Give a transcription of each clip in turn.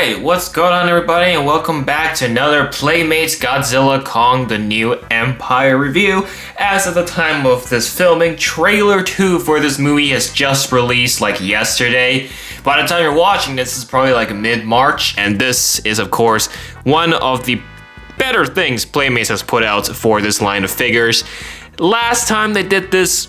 Alright, what's going on everybody, and welcome back to another Playmates Godzilla Kong the New Empire review. As of the time of this filming, trailer 2 for this movie has just released like yesterday. By the time you're watching this, is probably like mid-March, and this is of course one of the better things Playmates has put out for this line of figures. Last time they did this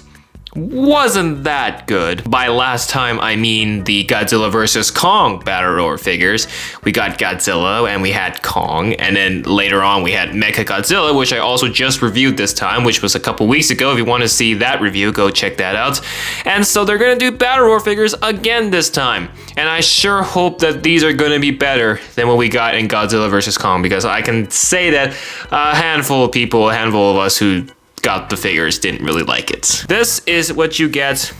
wasn't that good. By last time, I mean the Godzilla vs. Kong Battle Roar figures. We got Godzilla and we had Kong, and then later on we had Mechagodzilla, which I also just reviewed this time, which was a couple weeks ago. If you want to see that review, go check that out. And so they're gonna do Battle Roar figures again this time. And I sure hope that these are gonna be better than what we got in Godzilla vs. Kong, because I can say that a handful of people, a handful of us who got the figures didn't really like it. This is what you get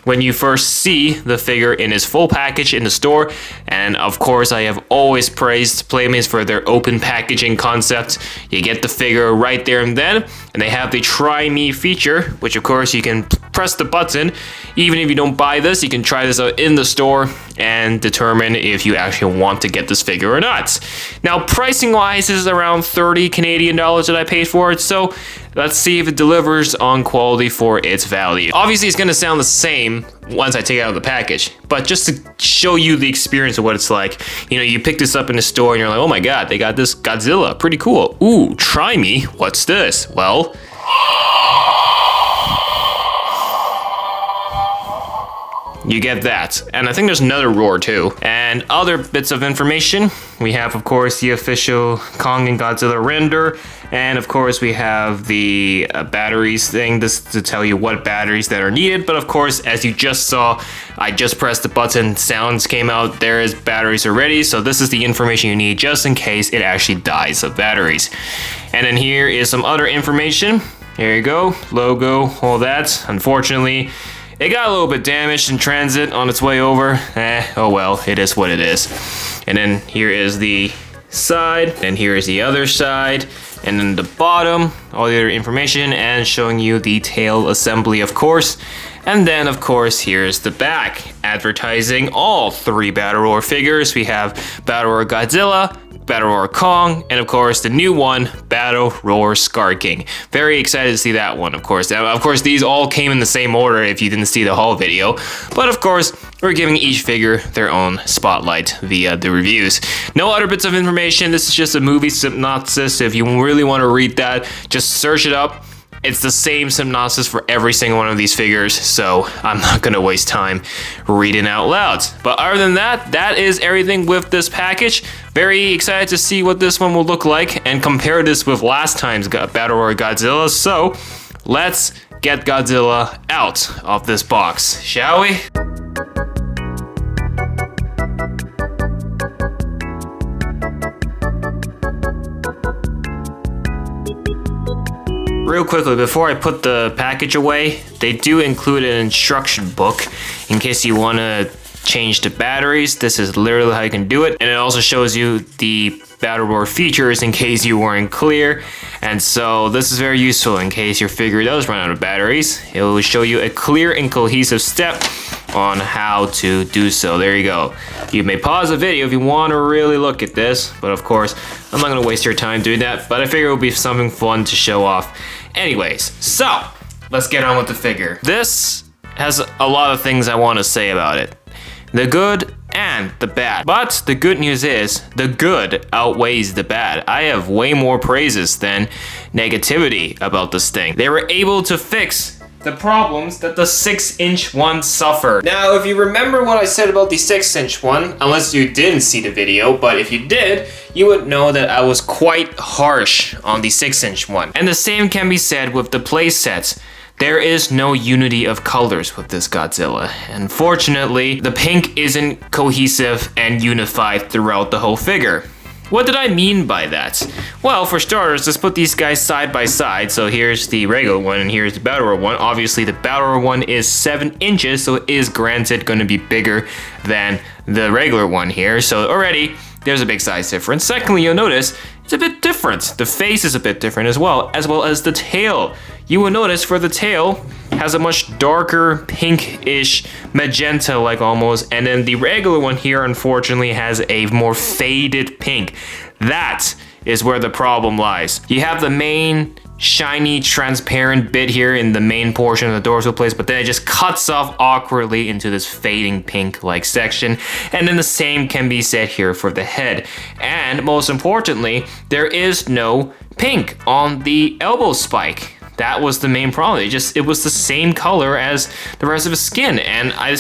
when you first see the figure in its full package in the store. And of course, I have always praised Playmates for their open packaging concept. You get the figure right there and then, and they have the Try Me feature, which of course you can press the button. Even if you don't buy this, you can try this out in the store and determine if you actually want to get this figure or not. Now, pricing wise, this is around 30 Canadian dollars that I paid for it, so let's see if it delivers on quality for its value. Obviously, it's gonna sound the same once I take it out of the package, but just to show you the experience of what it's like. You know, you pick this up in the store and you're like, oh my god, they got this Godzilla, pretty cool. Ooh, Try Me, what's this? Well, you get that. And I think there's another roar too. And other bits of information. We have, of course, the official Kong and Godzilla render. And of course, we have the batteries thing, this to tell you what batteries that are needed. But of course, as you just saw, I just pressed the button, sounds came out, there is batteries already. So this is the information you need just in case it actually dies of batteries. And then here is some other information. Here you go, logo, all that. Unfortunately, it got a little bit damaged in transit on its way over. Oh well, it is what it is. And then here is the side, and here is the other side. And then the bottom, all the other information, and showing you the tail assembly, of course. And then, of course, here's the back, advertising all 3 Battle Roar figures. We have Battle Roar Godzilla, Battle Roar Kong, and of course the new one, Battle Roar Scar King. Very excited to see that one, of course. Now, of course, these all came in the same order if you didn't see the haul video. But of course, we're giving each figure their own spotlight via the reviews. No other bits of information. This is just a movie synopsis. If you really want to read that, just search it up. It's the same synopsis for every single one of these figures, so I'm not gonna waste time reading out loud. But other than that, that is everything with this package. Very excited to see what this one will look like and compare this with last time's Battle Roar Godzilla. So let's get Godzilla out of this box, shall we? Real quickly, before I put the package away, they do include an instruction book in case you want to change the batteries. This is literally how you can do it. And it also shows you the Battle Roar features in case you weren't clear. And so this is very useful in case your figure does run out of batteries. It will show you a clear and cohesive step on how to do so. There you go. You may pause the video if you want to really look at this, but of course, I'm not going to waste your time doing that, but I figure it will be something fun to show off. Anyways, so let's get on with the figure. This has a lot of things I want to say about it. The good and the bad. But the good news is the good outweighs the bad. I have way more praises than negativity about this thing. They were able to fix the problems that the 6-inch one suffered. Now, if you remember what I said about the 6-inch one, unless you didn't see the video, but if you did, you would know that I was quite harsh on the 6-inch one. And the same can be said with the playsets. There is no unity of colors with this Godzilla. Unfortunately, the pink isn't cohesive and unified throughout the whole figure. What did I mean by that? Well, for starters, let's put these guys side by side. So here's the regular one and here's the Battle Roar one. Obviously, the Battle Roar one is 7 inches, so it is granted going to be bigger than the regular one here. So already, there's a big size difference. Secondly, you'll notice it's a bit different. The face is a bit different as well as the tail. You will notice for the tail has a much darker pinkish magenta like almost, and then the regular one here unfortunately has a more faded pink. That is where the problem lies. You have the main shiny transparent bit here in the main portion of the dorsal plates, but then it just cuts off awkwardly into this fading pink like section, and then the same can be said here for the head. And most importantly, there is no pink on the elbow spike. That was the main problem. It was the same color as the rest of his skin, and I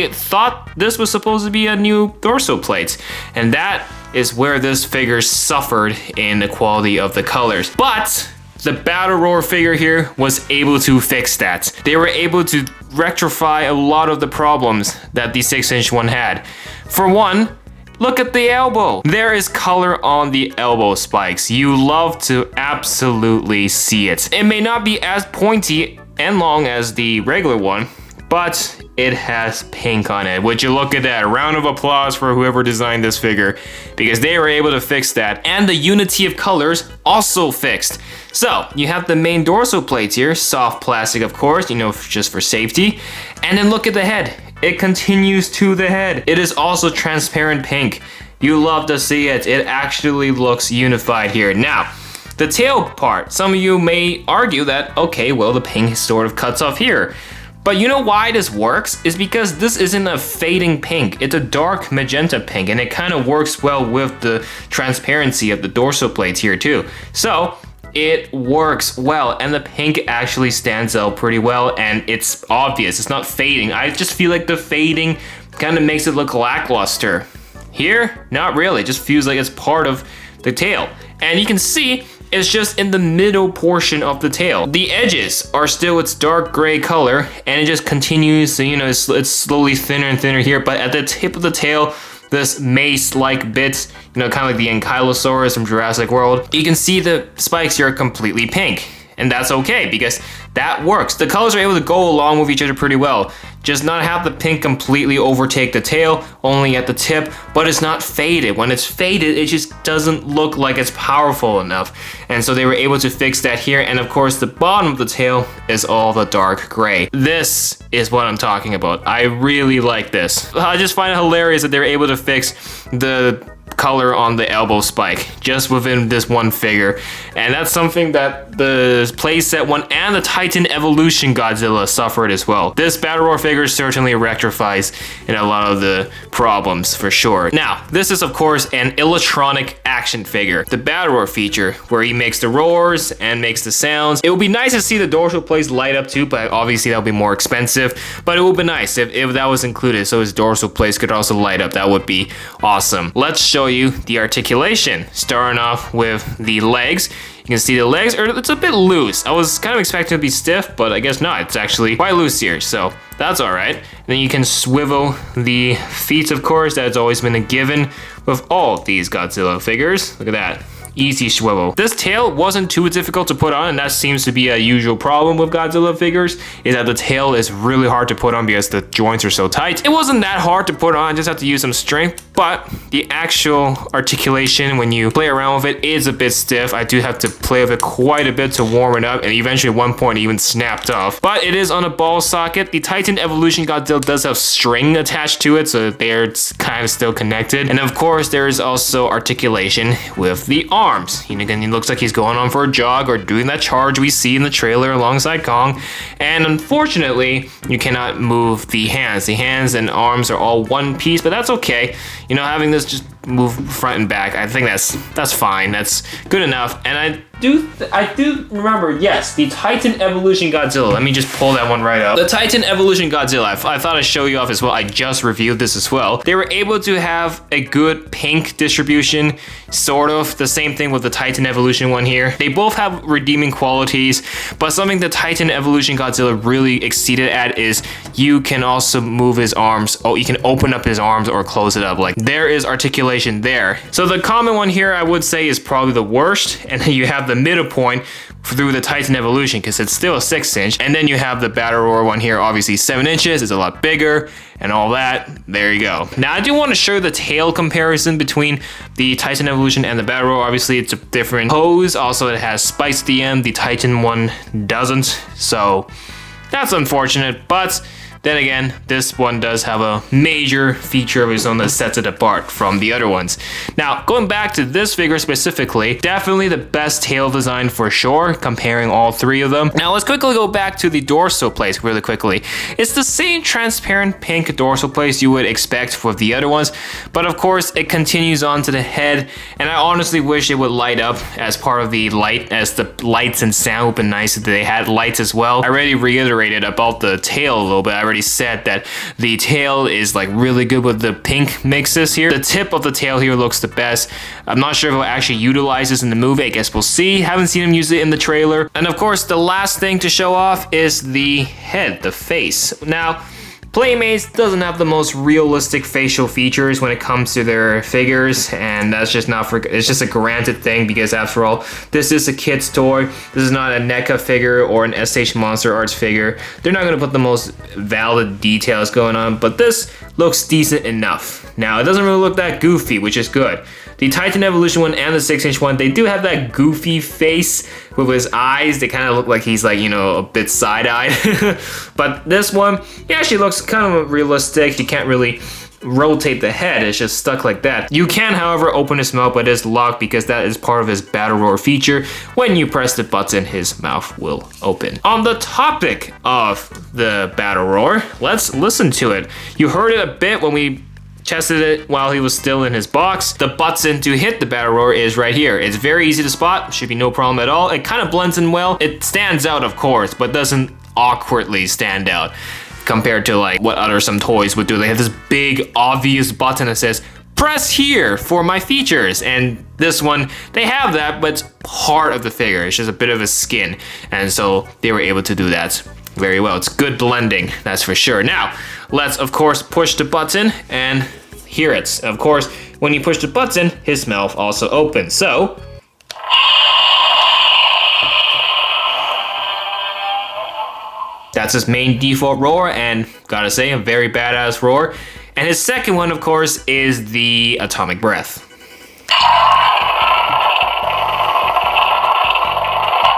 thought this was supposed to be a new dorsal plate, and that is where this figure suffered in the quality of the colors. But the Battle Roar figure here was able to fix that. They were able to rectify a lot of the problems that the 6-inch one had. For one, look at the elbow. There is color on the elbow spikes. You love to absolutely see it. It may not be as pointy and long as the regular one, but it has pink on it. Would you look at that? A round of applause for whoever designed this figure, because they were able to fix that. And the unity of colors also fixed. So you have the main dorsal plates here, soft plastic of course, you know, just for safety. And then look at the head. It continues to the head. It is also transparent pink. You love to see it. It actually looks unified here. Now, the tail part, some of you may argue that, okay, well, the pink sort of cuts off here. But you know why this works? Is because this isn't a fading pink. It's a dark magenta pink, and it kind of works well with the transparency of the dorsal plates here too. So it works well, and the pink actually stands out pretty well, and it's obvious. It's not fading. I just feel like the fading kind of makes it look lackluster. Here, not really. It just feels like it's part of the tail. And you can see it's just in the middle portion of the tail. The edges are still its dark gray color, and it just continues to, you know, it's slowly thinner and thinner here, but at the tip of the tail, this mace-like bit, you know, kind of like the Ankylosaurus from Jurassic World, you can see the spikes here are completely pink. And that's okay, because that works. The colors are able to go along with each other pretty well. Just not have the pink completely overtake the tail, only at the tip, but it's not faded. When it's faded, it just doesn't look like it's powerful enough. And so they were able to fix that here. And of course, the bottom of the tail is all the dark gray. This is what I'm talking about. I really like this. I just find it hilarious that they were able to fix the color on the elbow spike just within this one figure, and that's something that the playset one and the Titan Evolution Godzilla suffered as well. This Battle Roar figure certainly rectifies in a lot of the problems for sure. Now, this is of course an electronic action figure, the Battle Roar feature, where he makes the roars and makes the sounds. It would be nice to see the dorsal plates light up too, but obviously that would be more expensive, but it would be nice if that was included, so his dorsal plates could also light up. That would be awesome. Let's show you the articulation, starting off with the legs. You can see the legs it's a bit loose. I was kind of expecting it to be stiff, but I guess not. It's actually quite loose here, so that's all right. And then you can swivel the feet, of course. That's always been a given with all these Godzilla figures. Look at that. Easy swivel. This tail wasn't too difficult to put on, and that seems to be a usual problem with Godzilla figures, is that the tail is really hard to put on because the joints are so tight. It wasn't that hard to put on, just have to use some strength, but the actual articulation when you play around with it is a bit stiff. I do have to play with it quite a bit to warm it up, and eventually at one point it even snapped off. But it is on a ball socket. The Titan Evolution Godzilla does have string attached to it, so they're kind of still connected. And of course, there is also articulation with the arms. You know, again, he looks like he's going on for a jog or doing that charge we see in the trailer alongside Kong. And unfortunately, you cannot move the hands. The hands and arms are all one piece, but that's okay. You know, having this just move front and back, I think that's fine. That's good enough. And I do remember, yes, the Titan Evolution Godzilla. Let me just pull that one right up. The Titan Evolution Godzilla, I thought I'd show you off as well. I just reviewed this as well. They were able to have a good pink distribution, sort of. The same thing with the Titan Evolution one here. They both have redeeming qualities, but something the Titan Evolution Godzilla really exceeded at is you can also move his arms. Oh, you can open up his arms or close it up. Like, there is articulation articulation there. So the common one here I would say is probably the worst, and then you have the middle point through the Titan Evolution because it's still a 6-inch, and then you have the Battle Roar one here, obviously 7 inches, it's a lot bigger and all that. There you go. Now I do want to show the tail comparison between the Titan Evolution and the Battle Roar. Obviously it's a different pose, also it has spikes at the end, the Titan one doesn't, so that's unfortunate, but then again, this one does have a major feature of its own that sets it apart from the other ones. Now, going back to this figure specifically, definitely the best tail design for sure, comparing all three of them. Now, let's quickly go back to the dorsal plate really quickly. It's the same transparent pink dorsal plate you would expect for the other ones, but of course, it continues on to the head, and I honestly wish it would light up as part of the light, as the lights and sound would be nice if they had lights as well. I already reiterated about the tail a little bit. I already said that the tail is like really good with the pink mixes here. The tip of the tail here looks the best. I'm not sure if it'll actually utilize this in the movie. I guess we'll see. Haven't seen him use it in the trailer. And of course, the last thing to show off is the head, the face. Now, Playmates doesn't have the most realistic facial features when it comes to their figures, and that's just not for, it's just a granted thing because after all, this is a kid's toy. This is not a NECA figure or an SH Monster Arts figure. They're not gonna put the most valid details going on, but this looks decent enough. Now, it doesn't really look that goofy, which is good. The Titan Evolution one and the 6-inch one, they do have that goofy face with his eyes. They kind of look like he's like, you know, a bit side-eyed. But this one, he actually looks kind of realistic. You can't really rotate the head, it's just stuck like that. You can, however, open his mouth, but it's locked because that is part of his Battle Roar feature. When you press the button, his mouth will open. On the topic of the Battle Roar, let's listen to it. You heard it a bit when we tested it while he was still in his box. The button to hit the Battle Roar is right here. It's very easy to spot, should be no problem at all. It kind of blends in well. It stands out, of course, but doesn't awkwardly stand out compared to like what some toys would do. They have this big obvious button that says press here for my features, and this one, they have that, but it's part of the figure. It's just a bit of a skin, and so they were able to do that very well. It's good blending, that's for sure. Now, let's of course push the button and hear it. Of course, when you push the button, his mouth also opens. So, that's his main default roar, and gotta say, a very badass roar. And his second one, of course, is the atomic breath,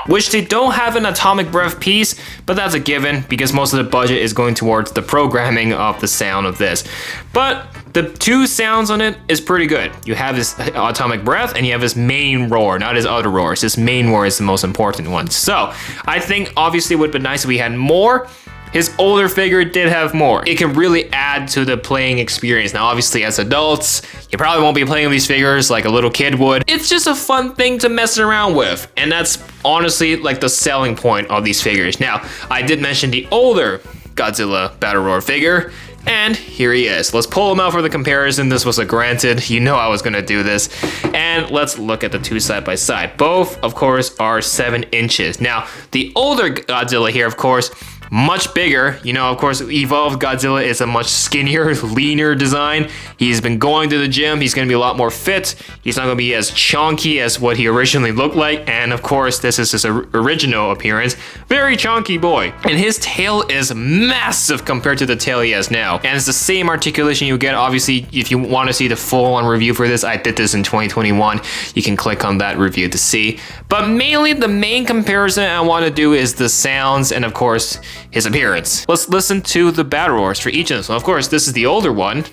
which they don't have an atomic breath piece, but that's a given because most of the budget is going towards the programming of the sound of this. But the two sounds on it is pretty good. You have his atomic breath and you have his main roar, not his other roars. His main roar is the most important one. So I think obviously it would be nice if we had more. His older figure did have more. It can really add to the playing experience. Now, obviously, as adults, you probably won't be playing these figures like a little kid would. It's just a fun thing to mess around with. And that's honestly like the selling point of these figures. Now, I did mention the older Godzilla Battle Roar figure, and here he is. Let's pull him out for the comparison. This was a granted. You know I was gonna do this. And let's look at the two side by side. Both, of course, are 7 inches. Now, the older Godzilla here, of course, much bigger. You know, of course, Evolved Godzilla is a much skinnier, leaner design. He's been going to the gym. He's going to be a lot more fit. He's not going to be as chunky as what he originally looked like. And of course, this is his original appearance. Very chunky boy. And his tail is massive compared to the tail he has now. And it's the same articulation you get. Obviously, if you want to see the full-on review for this, I did this in 2021. You can click on that review to see. But mainly, the main comparison I want to do is the sounds and, of course, his appearance. Let's listen to the battle roars for each of them. So of course, this is the older one.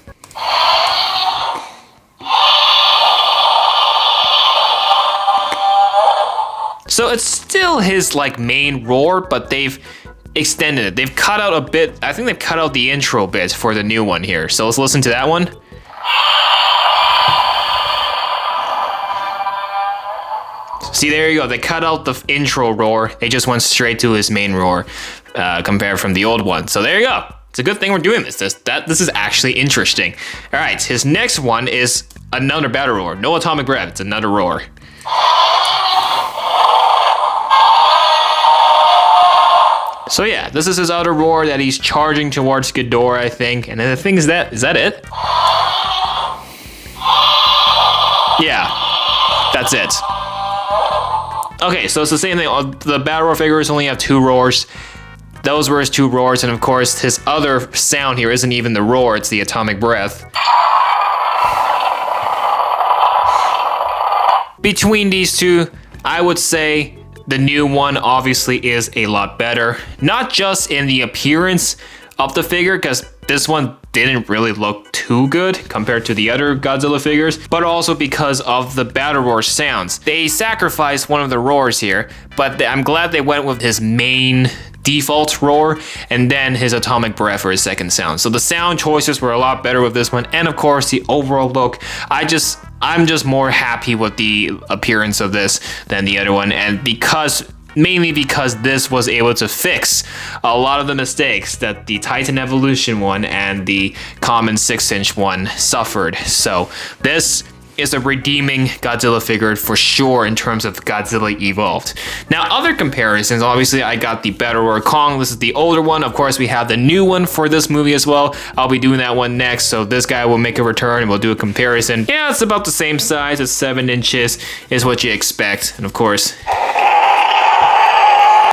So it's still his like main roar, but they've extended it. They've cut out a bit. I think they've cut out the intro bit for the new one here. So let's listen to that one. See, there you go. They cut out the intro roar. They just went straight to his main roar, compared from the old one. So there you go. It's a good thing we're doing this. This is actually interesting. All right, his next one is another battle roar. No atomic breath. It's another roar. So yeah, this is his outer roar that he's charging towards Ghidorah, I think. And then the thing is that it? Yeah, that's it. Okay, so it's the same thing. The battle roar figures only have 2 roars. Those were his 2 roars, and of course, his other sound here isn't even the roar, it's the atomic breath. Between these two, I would say the new one obviously is a lot better. Not just in the appearance of the figure, because this one didn't really look too good compared to the other Godzilla figures, but also because of the battle roar sounds. They sacrificed one of the roars here, but I'm glad they went with his main default roar and then his atomic breath for his second sound. So the sound choices were a lot better with this one, and of course the overall look, I'm just more happy with the appearance of this than the other one, and mainly because this was able to fix a lot of the mistakes that the Titan Evolution one and the common 6-inch one suffered. So this is a redeeming Godzilla figure for sure in terms of Godzilla Evolved. Now, other comparisons, obviously I got the Battle Roar Kong. This is the older one. Of course, we have the new one for this movie as well. I'll be doing that one next, so this guy will make a return and we'll do a comparison. Yeah, it's about the same size. It's 7 inches is what you expect. And of course,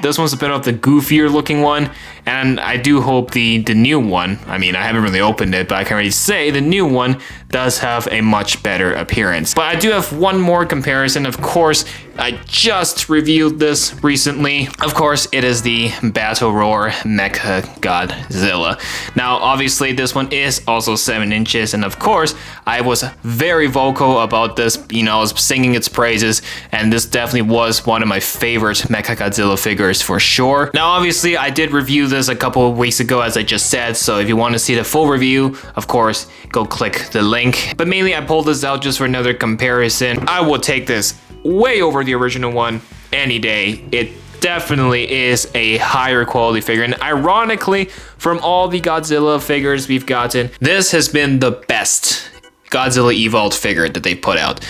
this one's a bit of the goofier looking one, and I do hope the new one, I mean, I haven't really opened it, but I can already say the new one does have a much better appearance. But I do have one more comparison. Of course, I just reviewed this recently. Of course, it is the Battle Roar Mechagodzilla. Now, obviously, this one is also 7 inches, and of course, I was very vocal about this. You know, I was singing its praises, and this definitely was one of my favorite Mechagodzilla figures for sure. Now, obviously, I did review this a couple of weeks ago, as I just said, so if you want to see the full review, of course, go click the link. But mainly, I pulled this out just for another comparison. I will take this way over the original one any day. It definitely is a higher quality figure, and ironically, from all the Godzilla figures we've gotten, this has been the best Godzilla Evolved figure that they put out.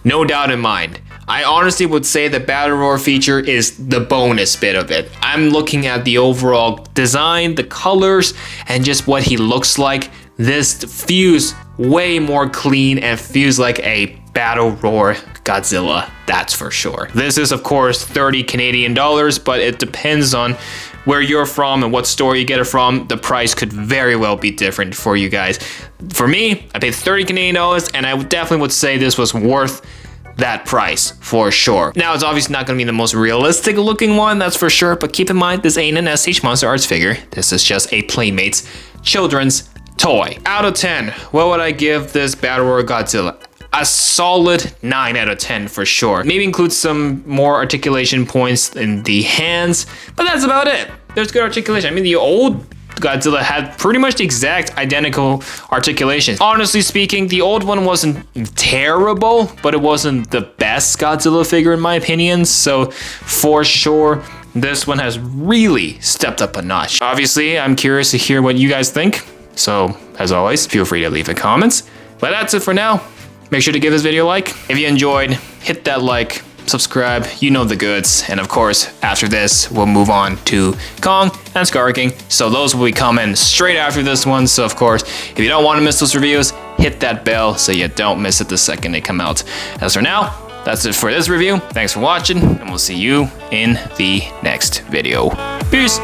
No doubt in mind. I honestly would say the Battle Roar feature is the bonus bit of it. I'm looking at the overall design, the colors, and just what he looks like. This feels way more clean and feels like a Battle Roar Godzilla, that's for sure. This is of course 30 Canadian dollars, but it depends on where you're from and what store you get it from. The price could very well be different for you guys. For me, I paid 30 Canadian dollars, and I definitely would say this was worth that price for sure. Now, it's obviously not going to be the most realistic looking one, that's for sure, but keep in mind this ain't an SH Monster Arts figure. This is just a Playmates children's toy. Out of 10, what would I give this Battle Roar Godzilla? A solid 9 out of 10 for sure. Maybe include some more articulation points in the hands, but that's about it. There's good articulation. I mean, the old Godzilla had pretty much the exact identical articulation. Honestly speaking, the old one wasn't terrible, but it wasn't the best Godzilla figure in my opinion. So for sure, this one has really stepped up a notch. Obviously, I'm curious to hear what you guys think. So as always, feel free to leave the comments. But that's it for now. Make sure to give this video a like. If you enjoyed, hit that like, subscribe, you know the goods. And of course, after this, we'll move on to Kong and Scar King. So those will be coming straight after this one. So of course, if you don't want to miss those reviews, hit that bell so you don't miss it the second they come out. As for now, that's it for this review. Thanks for watching, and we'll see you in the next video. Peace.